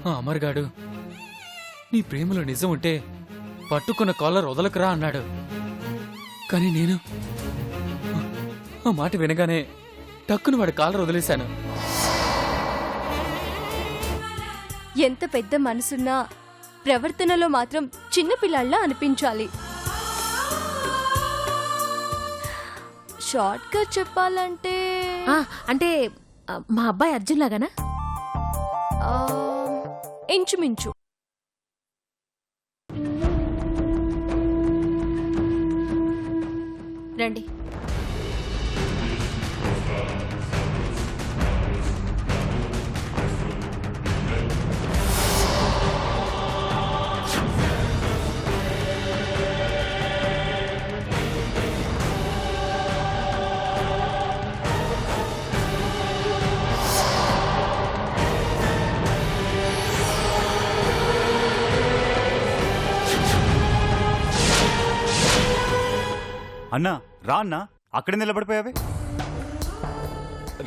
ఆ అమర్గాడు నీ ప్రేమలో నిజం ఉంటే పట్టుకున్న కాలర్ వదలకురా అన్నాడు. కానీ నేను ఆ మాట వినగానే టక్కున వాడి కాలర్ వదిలేశాను. ఎంత పెద్ద మనసున్నా ప్రవర్తనలో మాత్రం చిన్నపిల్లాళ్ళ అనిపించాలి. షార్ట్ కట్ చెప్పాలంటే అంటే మా అబ్బాయి అర్జున్ లాగానా? ఇంచుమించు. రండి. అన్నా రా అన్నా, అక్కడే నిలబడిపోయావే.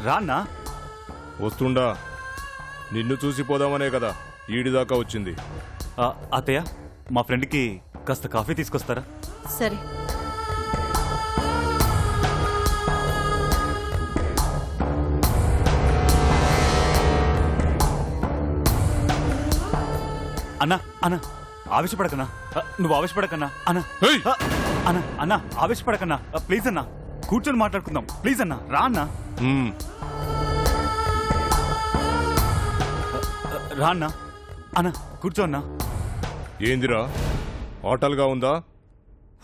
రా అన్నా. వస్తుండా, నిన్ను చూసిపోదామనే కదా ఈడిదాకా వచ్చింది. అత్తయ్య, మా ఫ్రెండ్కి కాస్త కాఫీ తీసుకొస్తారా? సరే. అన్నా అన్నా ఆవేశపడకన్నా, నువ్వు ఆవేశపడకన్నా. అన్నా అన్నా అన్నా ఆవేశపడకన్నా, ప్లీజ్ అన్నా, కూర్చొని మాట్లాడుకుందాం ప్లీజ్ అన్నా. రా అన్నా. రా అన్నా. అన్నా కూర్చో అన్నా. ఏందిరా, ఆటలుగా ఉందా?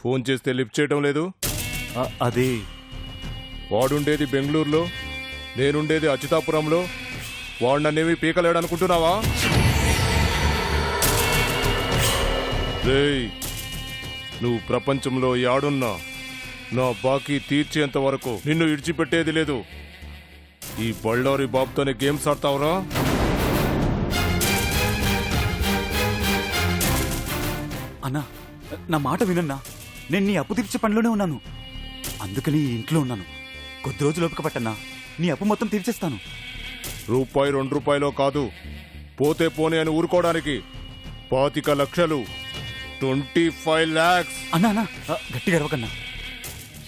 ఫోన్ చేస్తే లిఫ్ట్ చేయటం లేదు. అదే, వాడుండేది బెంగళూరులో, నేనుండేది అచ్యుతాపురంలో. వాడు నన్నేమి పీకలేడనుకుంటున్నావా? రేయ్, నువ్వు ప్రపంచంలో యాడున్నా నా బాకీ తీర్చేంత వరకు నిన్ను ఇడిచిపెట్టేది లేదు. ఈ బళ్ళారి బాబుతోనే గేమ్స్ ఆడతావురా? అన్నా నా మాట వినన్నా, నేను నీ అప్పు తీర్చే పనిలోనే ఉన్నాను, అందుకని ఈ ఇంట్లో ఉన్నాను. కొద్ది రోజులు ఓపిక పట్టన్నా, నీ అప్పు మొత్తం తీర్చేస్తాను. రూపాయి 2 రూపాయలో కాదు, పోతే పోనీ అని ఊరుకోవడానికి 25 లక్షలు, 25 lakhs. అన్నా అన్నా గట్టిగా అరవకన్నా,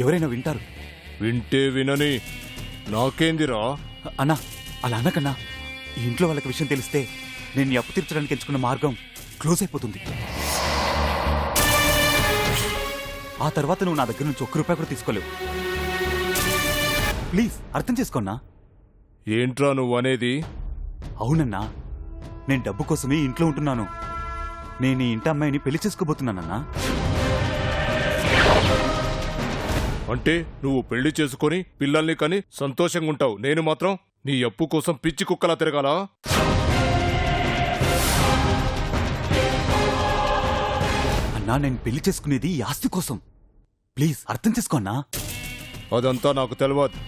ఎవరైనా వింటారు. వింటే వినని నాకేందిరా? అన్నా అలా అనకన్నా, ఈ ఇంట్లో వాళ్ళకి విషయం తెలిస్తే నేను నీ అప్పు తీర్చడానికి ఎంచుకున్న మార్గం క్లోజ్ అయిపోతుంది. ఆ తర్వాత నువ్వు నా దగ్గర నుంచి 1 రూపాయి కూడా తీసుకోలేవు. ప్లీజ్ అర్థం చేసుకోన్నా. ఏంట్రా నువ్వు అనేది? అవునన్నా, నేను డబ్బు కోసమే ఇంట్లో ఉంటున్నాను. నేను ఈ ఇంటి అమ్మాయిని పెళ్లి చేసుకోబోతున్నానన్నా. అంటే నువ్వు పెళ్లి చేసుకొని పిల్లల్ని కని సంతోషంగా ఉంటావు, నేను మాత్రం నీ అప్పు కోసం పిచ్చి కుక్కలా తిరగాలా? అన్నా, నేను పెళ్లి చేసుకునేది ఈ ఆస్తి కోసం. ప్లీజ్ అర్థం చేసుకోన్నా. అదంతా నాకు తెలియదు.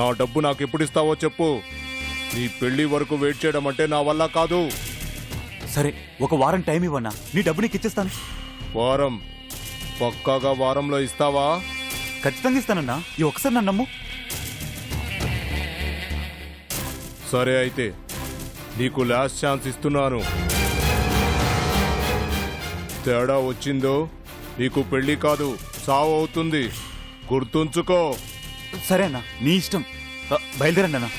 నా డబ్బు నాకు ఎప్పుడు ఇస్తావో చెప్పు. నీ పెళ్లి వరకు వెయిట్ చేయడం అంటే నా వల్ల కాదు. సరే, 1 వారం టైం ఇవ్వన్నా, నీ డబ్బు నీకు ఇచ్చేస్తాను. వారం? పక్కాగా వారంలో ఇస్తావా? ఖచ్చితంగా ఇస్తానన్నా, ఈ ఒకసారి నన్ను నమ్ము. సరే అయితే నీకు లాస్ట్ ఛాన్స్ ఇస్తున్నాను. తేడా వచ్చిందో నీకు పెళ్లి కాదు, సావు అవుతుంది. గుర్తుంచుకో. సరే అన్నా, నీ ఇష్టం. బయలుదేరండి అన్నా.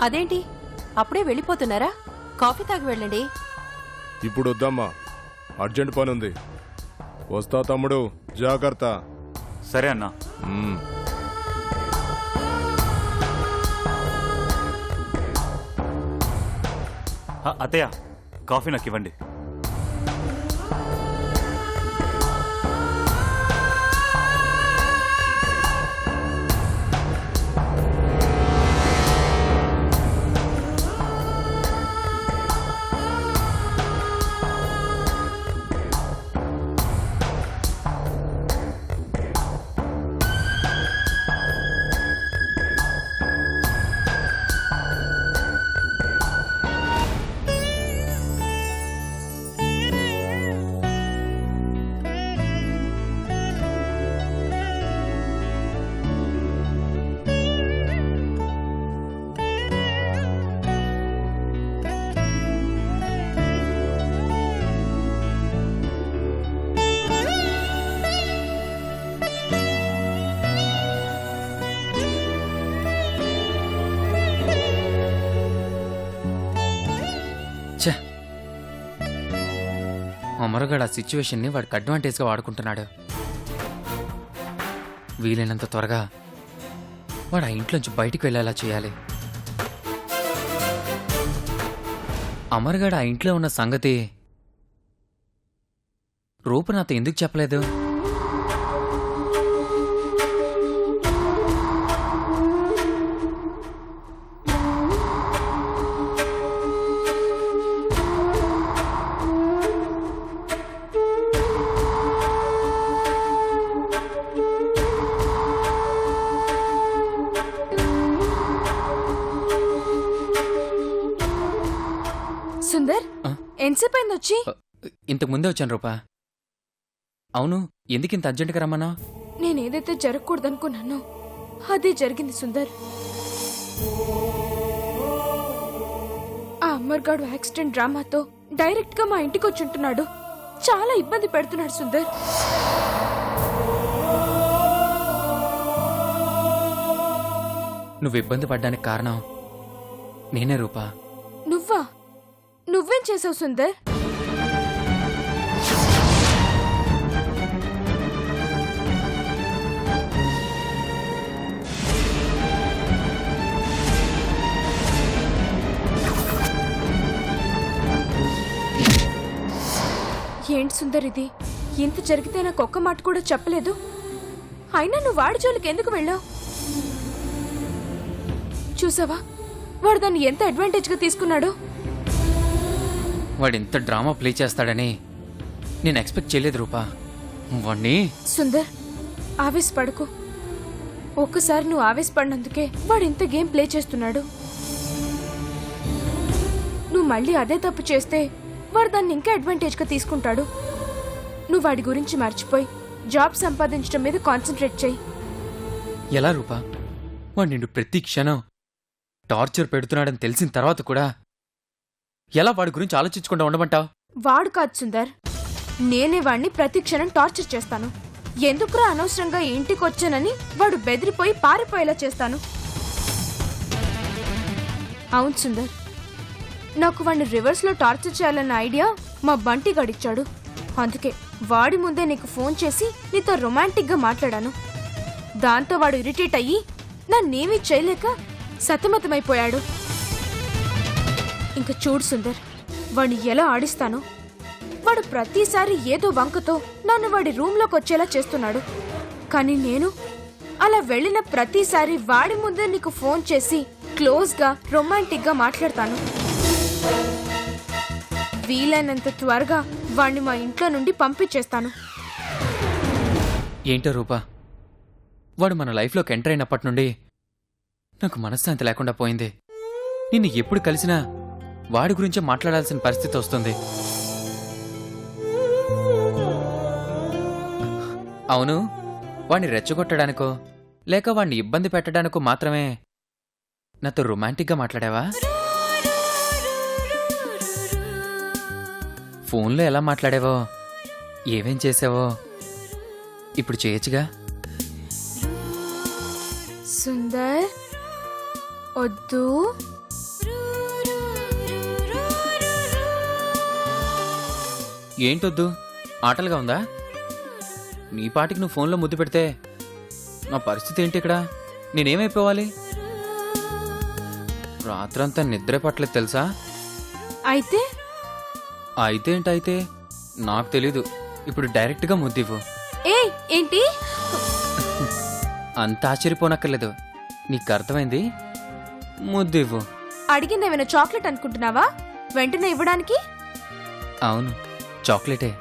అదేంటి అప్పుడే వెళ్ళిపోతున్నారా? కాఫీ తాగి వెళ్ళండి. ఇప్పుడు వద్దమ్మా, అర్జెంట్ పని ఉంది. వస్తా తమ్ముడు, జాగ్రత్త. సరే అన్నా. అత్తయ్య, కాఫీ నాకు ఇవ్వండి. అమరగాడు ఆ సిచ్యువేషన్ని వాడికి అడ్వాంటేజ్గా వాడుకుంటున్నాడు. వీలైనంత త్వరగా వాడు ఆ ఇంట్లోంచి బయటికి వెళ్ళేలా చేయాలి. అమరగాడు ఆ ఇంట్లో ఉన్న సంగతి రూప నాతో ఎందుకు చెప్పలేదు? సుందర్, ఆ? ఎంతసేపు అయింది వచ్చి? ఇంతకు ముందే వచ్చాను రూపా. అవును, ఎందుకు ఇంత అర్జెంటుగా రమ్మన్నా? నేనేదైతే జరగకూడదనుకున్నానో అదే జరిగింది సుందర్. ఆ అమ్మర్గాడు యాక్సిడెంట్ డ్రామాతో డైరెక్ట్ గా మా ఇంటికి వచ్చుంటున్నాడు. చాలా ఇబ్బంది పెడుతున్నాడు సుందర్. నువ్వు ఇబ్బంది పడ్డానికి కారణం నేనే రూపా. నువ్వా? నువ్వేం చేసావు సుందర్? ఏంటి సుందర్ ఇది? ఇంత జరిగితే నాకు ఒక్క మాట కూడా చెప్పలేదు. అయినా నువ్వు వాడి జోలికి ఎందుకు వెళ్ళావు? చూసావా వాడు దాన్ని ఎంత అడ్వాంటేజ్ గా తీసుకున్నాడు? వాడు ఇంత డ్రామా ప్లే చేస్తాడని నేను ఎక్స్పెక్ట్ చేయలేదు రూపా. వాణ్ణి సుందర్, ఆవేశపడకు. ఒక్కసారి నువ్వు ఆవేశపడినందుకే వాడు ఇంత గేమ్ ప్లే చేస్తున్నాడు. నువ్వు మళ్ళీ అదే తప్పు చేస్తే వాడు దాన్ని ఇంకా అడ్వాంటేజ్గా తీసుకుంటాడు. నువ్వు వాడి గురించి మర్చిపోయి జాబ్ సంపాదించడం మీద కాన్సన్ట్రేట్ చేయి. ఎలా రూపా? వాడు నిన్ను ప్రతి క్షణం టార్చర్ పెడుతున్నాడని తెలిసిన తర్వాత కూడా ఎలా వాడి గురించి ఆలోచించకుండా ఉండమంటావు? వాడు కాదు సుందర్, నేనే వాడిని ప్రతి క్షణం టార్చర్ చేస్తాను. ఎందుకురా అనవసరంగా ఇంటికి వచ్చానని వాడు బెదిరిపోయి పారిపోయేలా చేస్తాను. అవును సుందర్, నాకు వాడిని రివర్స్లో టార్చర్ చేయాలన్న ఐడియా మా బంటి గడిచాడు. అందుకే వాడి ముందే నీకు ఫోన్ చేసి నీతో రొమాంటిక్గా మాట్లాడాను. దాంతో వాడు ఇరిటేట్ అయ్యి నన్నేమీ చేయలేక సతమతమైపోయాడు. ఇంక చూడు సుందర్, వాడిని ఎలా ఆడిస్తానో. వాడు ప్రతిసారి ఏదో వంకతో నన్ను వాడి రూమ్లోకి వచ్చేలా చేస్తున్నాడు. కానీ నేను అలా వెళ్ళిన ప్రతిసారి వాడి ముందే నీకు ఫోన్ చేసి క్లోజ్గా రొమాంటిక్గా మాట్లాడతాను. వీలైనంత త్వరగా వాడిని మా ఇంట్లో నుండి పంపించేస్తాను. ఏంటో రూపా, వాడు మన లైఫ్లోకి ఎంటర్ అయినప్పటి నుండి నాకు మనశ్శాంతి లేకుండా పోయింది. నిన్ను ఎప్పుడు కలిసినా వాడి గురించే మాట్లాడాల్సిన పరిస్థితి వస్తుంది. అవును, వాణ్ణి రెచ్చగొట్టడానికో లేక వాణ్ణి ఇబ్బంది పెట్టడానికో మాత్రమే నాతో రొమాంటిక్గా మాట్లాడావా? ఫోన్లో ఎలా మాట్లాడావో, ఏమేం చేసావో ఇప్పుడు చేయొచ్చుగా. సుందర్, వద్దు. ఏంటొద్దు? ఆటలుగా ఉందా? నీ పాటికి నువ్వు ఫోన్లో ముద్దు పెడితే నా పరిస్థితి ఏంటి ఇక్కడ? నేనేమైపోవాలి? రాత్రంతా నిద్ర పట్టలేదు తెలుసా? అయితే అయితే ఏంటైతే నాకు తెలీదు. ఇప్పుడు డైరెక్ట్గా ముద్దివ్వు. ఏంటి? అంత ఆశ్చర్యపోనక్కర్లేదు, నీకు అర్థమైంది. ముద్దివ్వు. అడిగిందేమైనా చాక్లెట్ అనుకుంటున్నావా వెంటనే ఇవ్వడానికి? అవును, చాక్లెటే.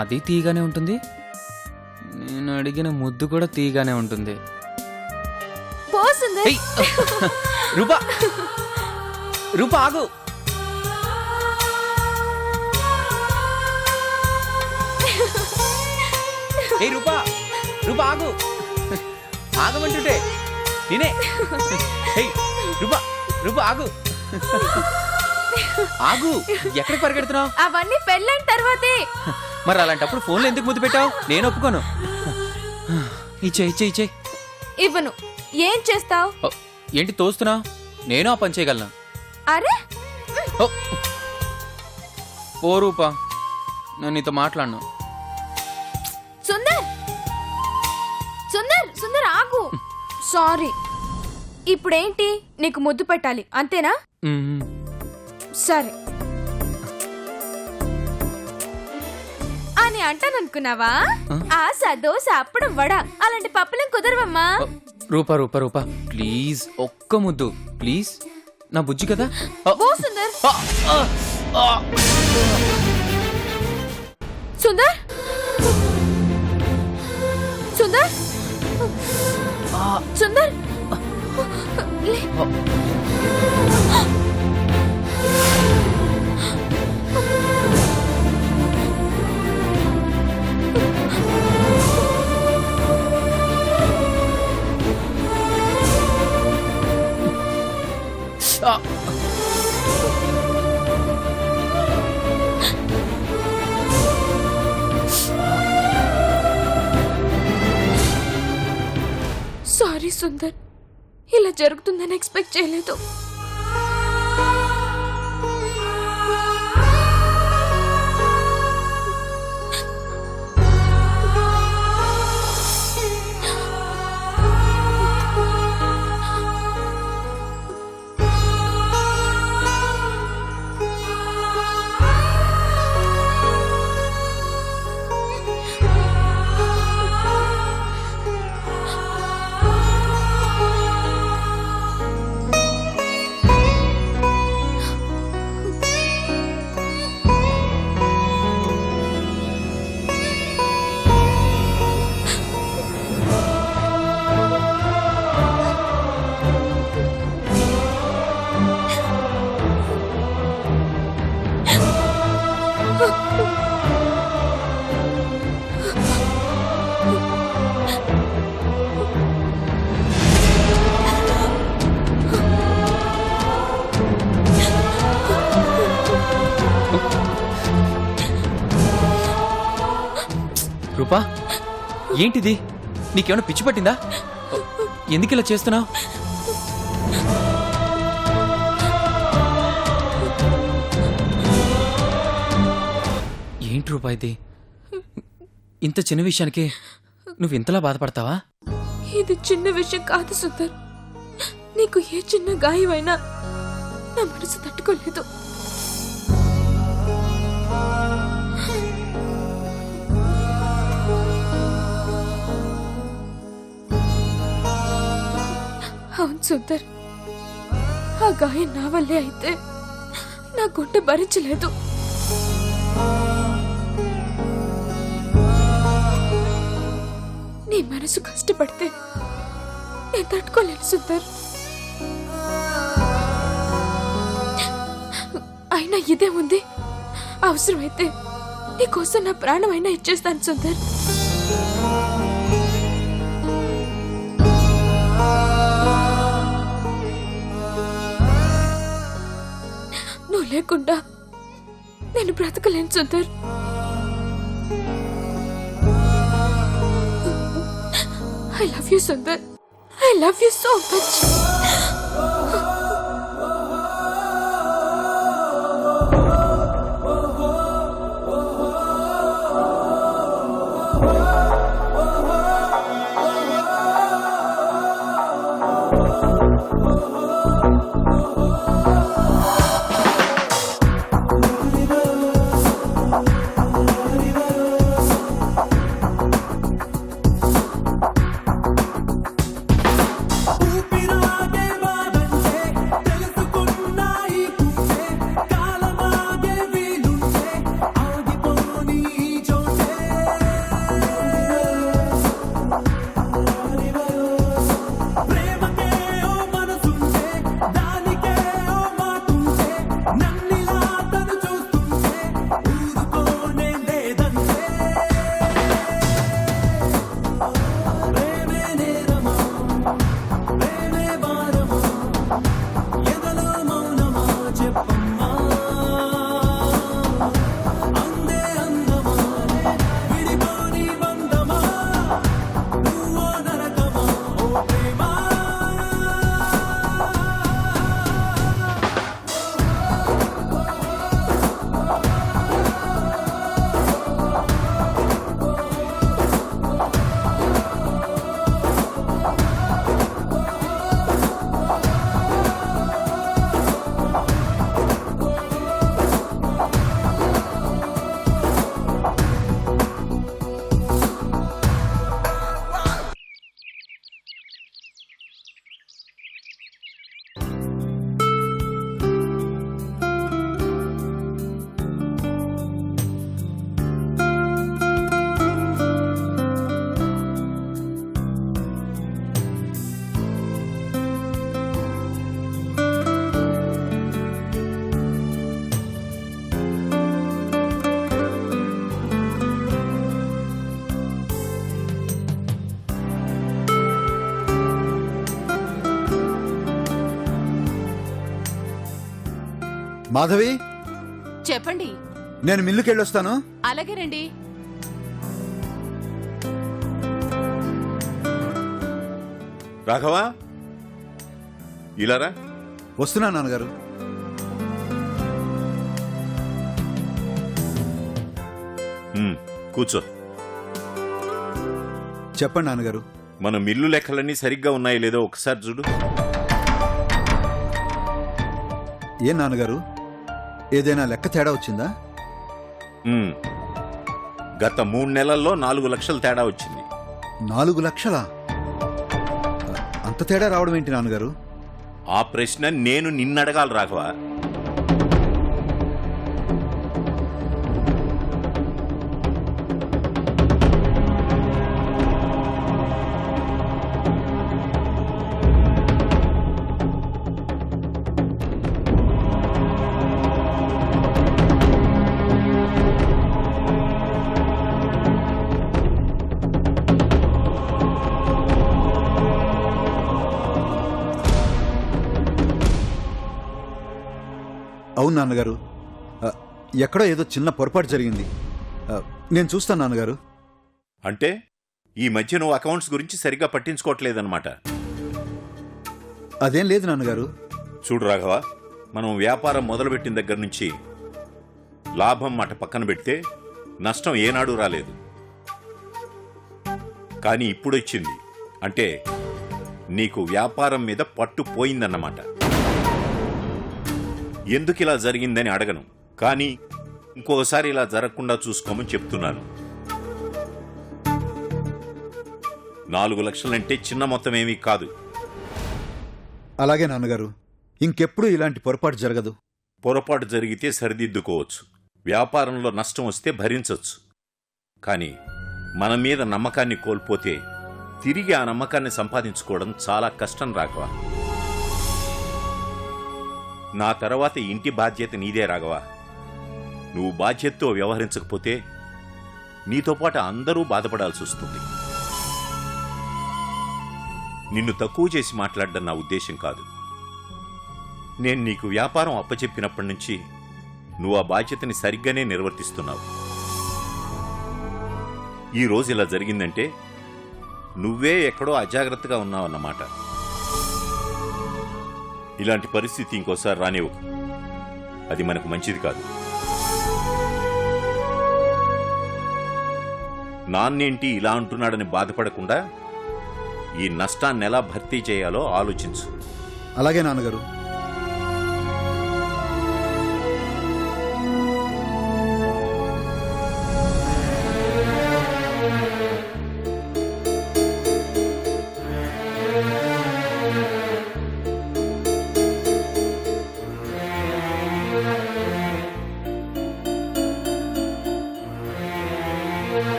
అది తీయగానే ఉంటుంది. నేను అడిగిన ముద్దు కూడా తీయగానే ఉంటుంది. పో సుందర్. ఏయ్! రూపా, రూపా ఆగు. ఏయ్ రూపా, రూపా ఆగు. ఆగమంటుంటే నేనే. ఏయ్ రూపా, రూపా ఆగు. ఆగు, ఎక్కడికి పరిగెడుతున్నావు? అవన్నీ పెళ్ళైన తర్వాతే. మరి అలాంటప్పుడు ఫోన్లో ఎందుకు ముద్దు పెట్టావు? నేను ఒప్పుకోను. ఇచ్చే. ఇవ్వను. ఏం చేస్తావు? ఏంటి తోస్తున్నావు? నేను ఆ పని చేయగలను. అరే ఓ రూపా, నేను నీతో మాట్లాడను. సుందర్ సుందర్ సుందర్ ఆగు. సారీ. ఇప్పుడేంటి, నీకు ముద్దు పెట్టాలి అంతేనా? మ్మ్. సరే అని అంటాననుకున్నావా? ఆశ దోశ అప్పడం వడ అలాంటి పప్పులేం కుదరవమ్మా. రూపా రూపా రూపా ప్లీజ్ ఒక్క ముద్దు ప్లీజ్, నా బుజ్జి కదా. ఓ సుందర్. సుందర్ సుందర్ సుందర్ లే. సారీ సుందర్, ఇలా జరుగుతుందని ఎక్స్పెక్ట్ చేయలేదు. రూపా ఏంటిది, నీకేమైనా పిచ్చి పట్టిందా? ఎందుకు ఇలా చేస్తున్నావు? ఏంటి రూపా ఇది, ఇంత చిన్న విషయానికి నువ్వు ఇంతలా బాధపడతావా? ఇది చిన్న విషయం కాదు సుందర్. నీకు ఏ చిన్న గాయమైనా నా మనసు తట్టుకోలేదు. అవును సుందర్, ఆ గాయం నా వల్లే అయితే నా గుండె భరించలేదు. నీ మనసు కష్టపడితే నేను తట్టుకోలేను సుందర్. అయినా ఇదే ఉంది, అవసరమైతే నీకోసం నా ప్రాణం అయినా ఇచ్చేస్తాను సుందర్. నువ్వు లేకుండా నేను బ్రతకలేను Sundar. I love you, Sundar. I love you so much. Madhavi, చెప్పండి. నేను మిల్లుకెళ్ళొస్తాను. అలాగేనండి. రాఘవా, ఇలారా. వస్తున్నా నాన్నగారు. కూర్చో. చెప్పండి నాన్నగారు. మన మిల్లు లెక్కలన్నీ సరిగ్గా ఉన్నాయో లేదో ఒకసారి చూడు. ఏం నాన్నగారు, ఏదైనా లెక్క తేడా వచ్చిందా? గత 3 నెలల్లో 4 లక్షలు తేడా వచ్చింది. 4 లక్షలా? అంత తేడా రావడం ఏంటి నాన్నగారు? ఆ ప్రశ్న నేను నిన్నడగాలి రాఘవా. అవును నాన్నగారు, ఎక్కడో ఏదో చిన్న పొరపాటు జరిగింది. నేను చూస్తాను నాన్నగారు. అంటే ఈ మధ్య నువ్వు అకౌంట్స్ గురించి సరిగ్గా పట్టించుకోవట్లేదన్నమాట. అదేం లేదు నాన్నగారు. చూడు రాఘవ, మనం వ్యాపారం మొదలుపెట్టిన దగ్గర నుంచి లాభం మాట పక్కన పెడితే నష్టం ఏనాడు రాలేదు. కానీ ఇప్పుడొచ్చింది. అంటే నీకు వ్యాపారం మీద పట్టు పోయిందన్నమాట. ఎందుకు ఇలా జరిగిందని అడగను, కానీ ఇంకోసారి ఇలా జరగకుండా చూసుకోమని చెప్తున్నాను. 4 లక్షలంటే చిన్న మొత్తం ఏమీ కాదు. అలాగే నాన్నగారు, ఇంకెప్పుడు ఇలాంటి పొరపాటు జరగదు. పొరపాటు జరిగితే సరిదిద్దుకోవచ్చు, వ్యాపారంలో నష్టం వస్తే భరించవచ్చు. కానీ మన మీద నమ్మకాన్ని కోల్పోతే తిరిగి ఆ నమ్మకాన్ని సంపాదించుకోవడం చాలా కష్టం రాఘవ. నా తర్వాత ఇంటి బాధ్యత నీదే రాఘవ. నువ్వు బాధ్యతతో వ్యవహరించకపోతే నీతో పాటు అందరూ బాధపడాల్సి వస్తుంది. నిన్ను తక్కువ చేసి మాట్లాడడం నా ఉద్దేశం కాదు. నేను నీకు వ్యాపారం అప్పచెప్పినప్పటి నుంచి నువ్వు ఆ బాధ్యతని సరిగ్గానే నిర్వర్తిస్తున్నావు. ఈ రోజు ఇలా జరిగిందంటే నువ్వే ఎక్కడో అజాగ్రత్తగా ఉన్నావన్నమాట. ఇలాంటి పరిస్థితి ఇంకోసారి రానివ్వు. అది మనకు మంచిది కాదు. నాన్నేంటి ఇలా అంటున్నాడని బాధపడకుండా ఈ నష్టాన్ని ఎలా భర్తీ చేయాలో ఆలోచించు. అలాగే నాన్నగారు.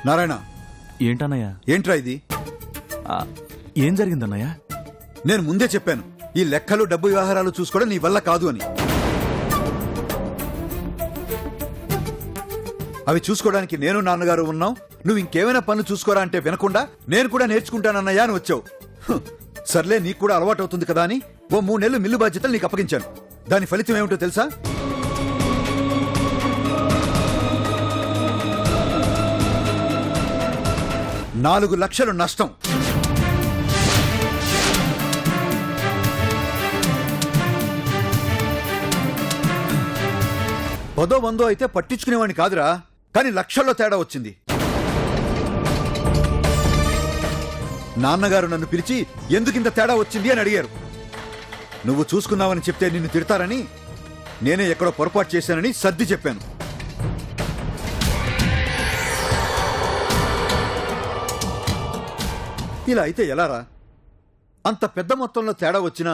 నారాయణ, ఏంటన్నయ్యా? ఏంట్రా ఇది? ఏం జరిగిందన్నయ్యా? నేను ముందే చెప్పాను, ఈ లెక్కలు డబ్బు వ్యవహారాలు చూసుకోవడం నీ వల్ల కాదు అని. అవి చూసుకోవడానికి నేను నాన్నగారు ఉన్నాం. నువ్వు ఇంకేమైనా పనులు చూసుకోరా అంటే వినకుండా నేను కూడా నేర్చుకుంటానన్నయ్యా అని వచ్చావు. సర్లే, నీకు కూడా అలవాటు అవుతుంది కదా అని ఓ 3 నెలలు మిల్లు బాధ్యతలు నీకు అప్పగించాను. దాని ఫలితం ఏమిటో తెలుసా? $4 లక్షలు నష్టం. పదో వందో అయితే పట్టించుకునేవాడిని కాదురా, కానీ లక్షల్లో తేడా వచ్చింది. నాన్నగారు నన్ను పిలిచి ఎందుకింత తేడా వచ్చింది అని అడిగారు. నువ్వు చూసుకున్నావని చెప్తే నిన్ను తిడతారని నేనే ఎక్కడో పొరపాటు చేశానని సర్ది చెప్పాను. ఇలా అయితే ఎలారా? అంత పెద్ద మొత్తంలో తేడా వచ్చినా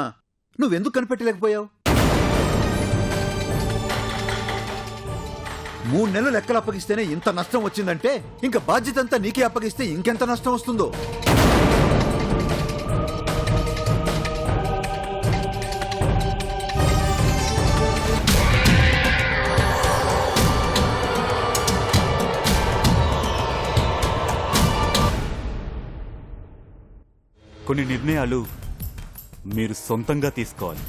నువ్వెందుకు కనిపెట్టలేకపోయావు? 3 నెలలు లెక్కలు అప్పగిస్తేనే ఇంత నష్టం వచ్చిందంటే ఇంకా బాధ్యత అంతా నీకే అప్పగిస్తే ఇంకెంత నష్టం వస్తుందో. కొన్ని నిర్ణయాలు మీరు సొంతంగా తీసుకోవాలి.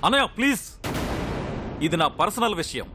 అన్నయ్య ప్లీజ్, ఇది నా పర్సనల్ విషయం.